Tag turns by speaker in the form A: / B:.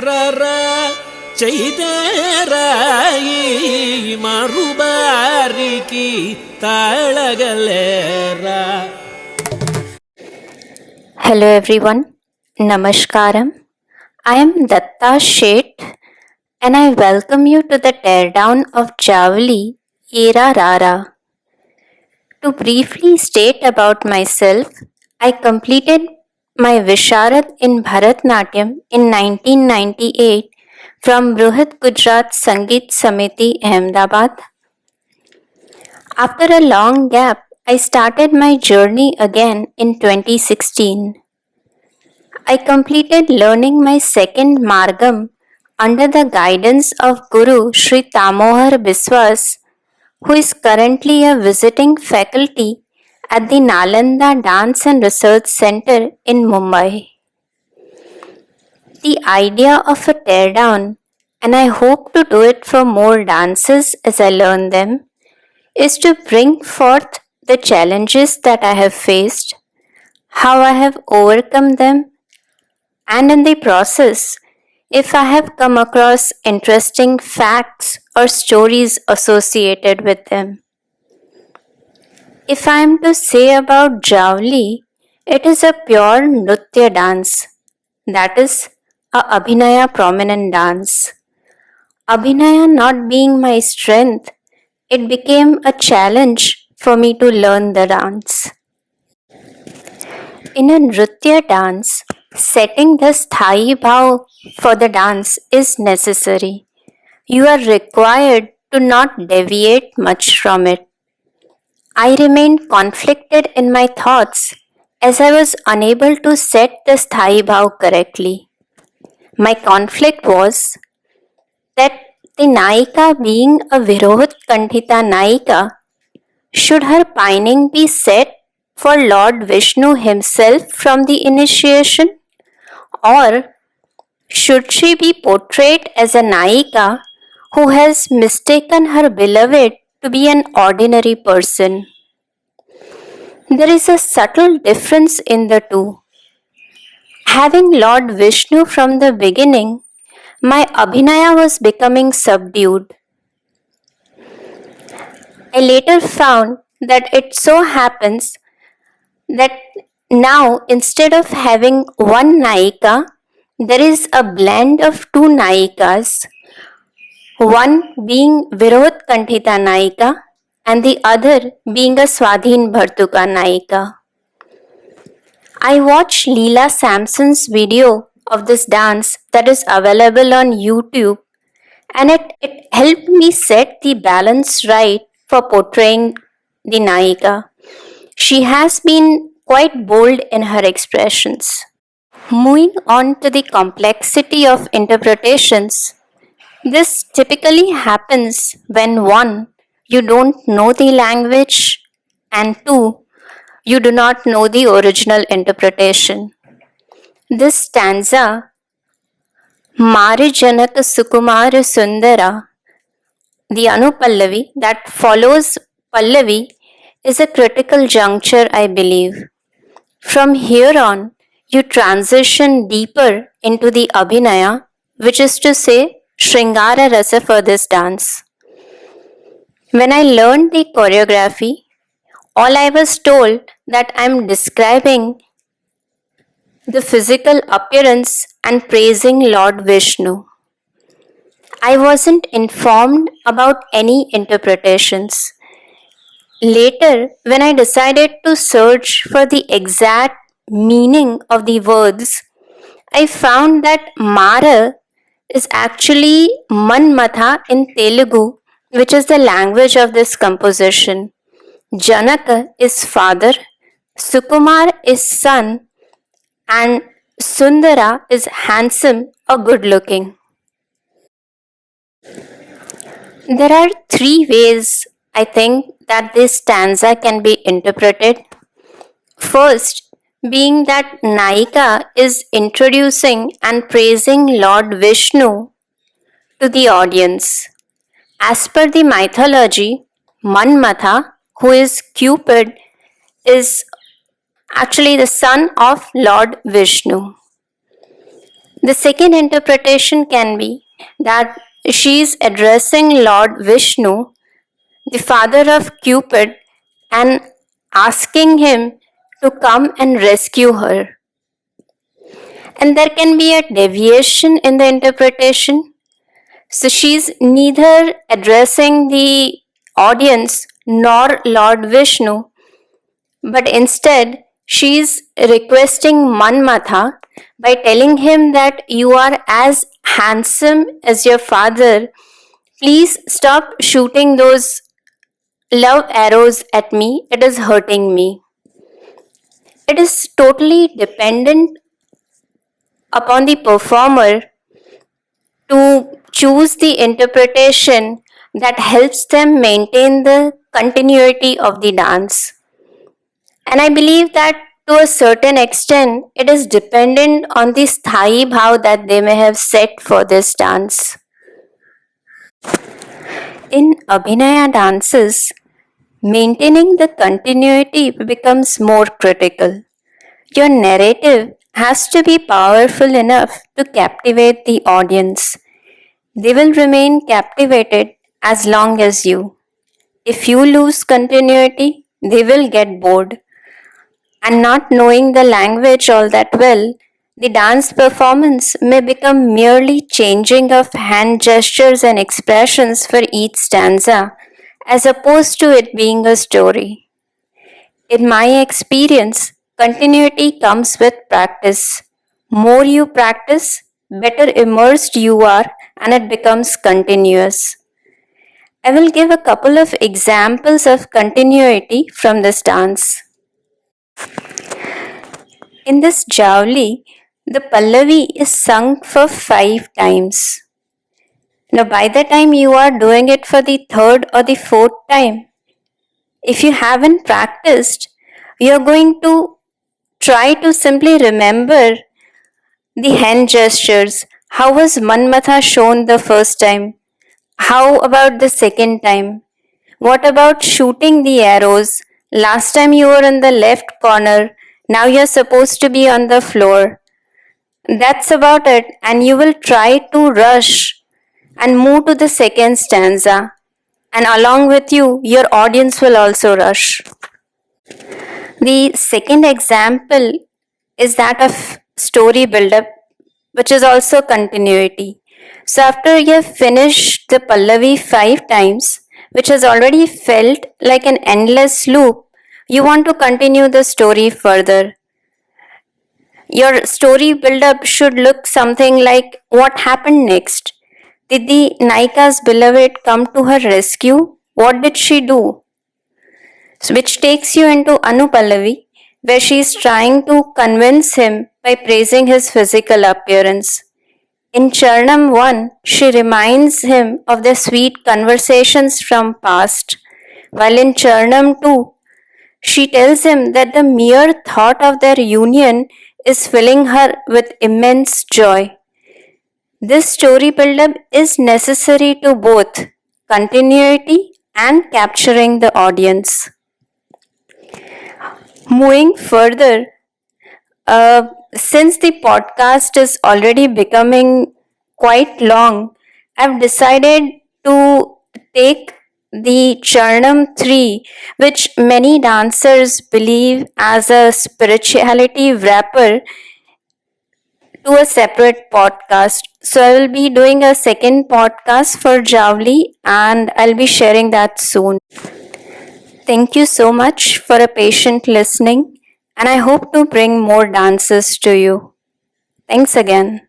A: ರರ ಚೈತರಾಯಿ ಮರುಬಾರಿಕಿ ತಾಳಗಲೇರ.
B: Hello everyone, Namaskaram. I am Datta Sheth and I welcome you to the teardown of Javli Era Rara. To briefly state about myself, I completed my Visharad in Bharatnatyam in 1998 from Bruhat Gujarat Sangeet Samiti, Ahmedabad. After a long gap, I started my journey again in 2016. I completed learning my second Margam under the guidance of Guru Sri Tamohar Biswas, who is currently a visiting faculty at the Nalanda Dance and Research Center in Mumbai. The idea of a teardown, and I hope to do it for more dances as I learn them, is to bring forth the challenges that I have faced, how I have overcome them, and in the process, if I have come across interesting facts or stories associated with them. If I am to say about Javli, it is a pure Nritya dance, that is, a Abhinaya prominent dance. Abhinaya not being my strength, it became a challenge for me to learn the dance. In a Nritya dance, setting the Sthayi Bhav for the dance is necessary. You are required to not deviate much from it. I remained conflicted in my thoughts as I was unable to set the Sthayi Bhav correctly. My conflict was that the Nayika being a Virohat Kandhita Nayika, should her pining be set for Lord Vishnu himself from the initiation, or should she be portrayed as a Nayika who has mistaken her beloved to be an ordinary person? There is a subtle difference in the two. Having Lord Vishnu from the beginning, my Abhinaya was becoming subdued. I later found that it so happens that now instead of having one Nayika, there is a blend of two Nayikas, one being Virohat Kandhita Nayika and the other being a Swadhin Bhartuka Nayika. I watched Leela Sampson's video of this dance that is available on YouTube, and it helped me set the balance right for portraying the Nayika. She has been quite bold in her expressions. Moving on to the complexity of interpretations, this typically happens when 1. You don't know the language, and 2. You do not know the original interpretation. This stanza, Mari Janak Sukumar Sundara, the Anupallavi that follows Pallavi, is a critical juncture, I believe. From here on, you transition deeper into the Abhinaya, which is to say, Shringara Rasa for this dance. When I learned the choreography, all I was told that I am describing the physical appearance and praising Lord Vishnu. I wasn't informed about any interpretations. Later, when I decided to search for the exact meaning of the words, I found that Mara is actually Manmatha in Telugu, which is the language of this composition. Janaka is father, Sukumar is son, and Sundara is handsome or good looking. There are 3 ways I think that this stanza can be interpreted. First, being that Nayika is introducing and praising Lord Vishnu to the audience. As per the mythology, Manmatha, who is Cupid, is actually the son of Lord Vishnu. The second interpretation can be that she is addressing Lord Vishnu, the father of Cupid, and asking him to come and rescue her. And there can be a deviation in the interpretation. So she's neither addressing the audience nor Lord Vishnu, but instead she's requesting Manmatha by telling him that you are as handsome as your father. Please stop shooting those love arrows at me. It is hurting me. It is totally dependent upon the performer to choose the interpretation that helps them maintain the continuity of the dance. And I believe that to a certain extent, it is dependent on the sthayi bhav that they may have set for this dance. In Abhinaya dances, maintaining the continuity becomes more critical. Your narrative has to be powerful enough to captivate the audience. They will remain captivated as long as you. If you lose continuity, they will get bored. And not knowing the language all that well, the dance performance may become merely changing of hand gestures and expressions for each stanza, as opposed to it being a story. In my experience, continuity comes with practice. More you practice, better immersed you are, and it becomes continuous. I will give a couple of examples of continuity from this dance. In this Javli, the Pallavi is sung for 5 times. Now, by the time you are doing it for the third or the fourth time, if you haven't practiced, you're going to try to simply remember the hand gestures. How was Manmatha shown the first time? How about the second time? What about shooting the arrows? Last time you were in the left corner, now you're supposed to be on the floor. That's about it, and you will try to rush and move to the second stanza. And along with you, your audience will also rush. The second example is that of story build-up, which is also continuity. So after you have finished the Pallavi 5 times, which has already felt like an endless loop, you want to continue the story further. Your story build-up should look something like what happened next. Did the Naika's beloved come to her rescue? What did she do? So which takes you into Anupallavi, where she is trying to convince him by praising his physical appearance. In Charnam 1, she reminds him of their sweet conversations from past, while in Charnam 2, she tells him that the mere thought of their union is filling her with immense joy. This story build-up is necessary to both continuity and capturing the audience. Moving further, since the podcast is already becoming quite long, I've decided to take the Charnam 3, which many dancers believe as a spirituality wrapper, to a separate podcast. So I will be doing a second podcast for Javli and I'll be sharing that soon. Thank you so much for a patient listening and I hope to bring more dances to you. Thanks again.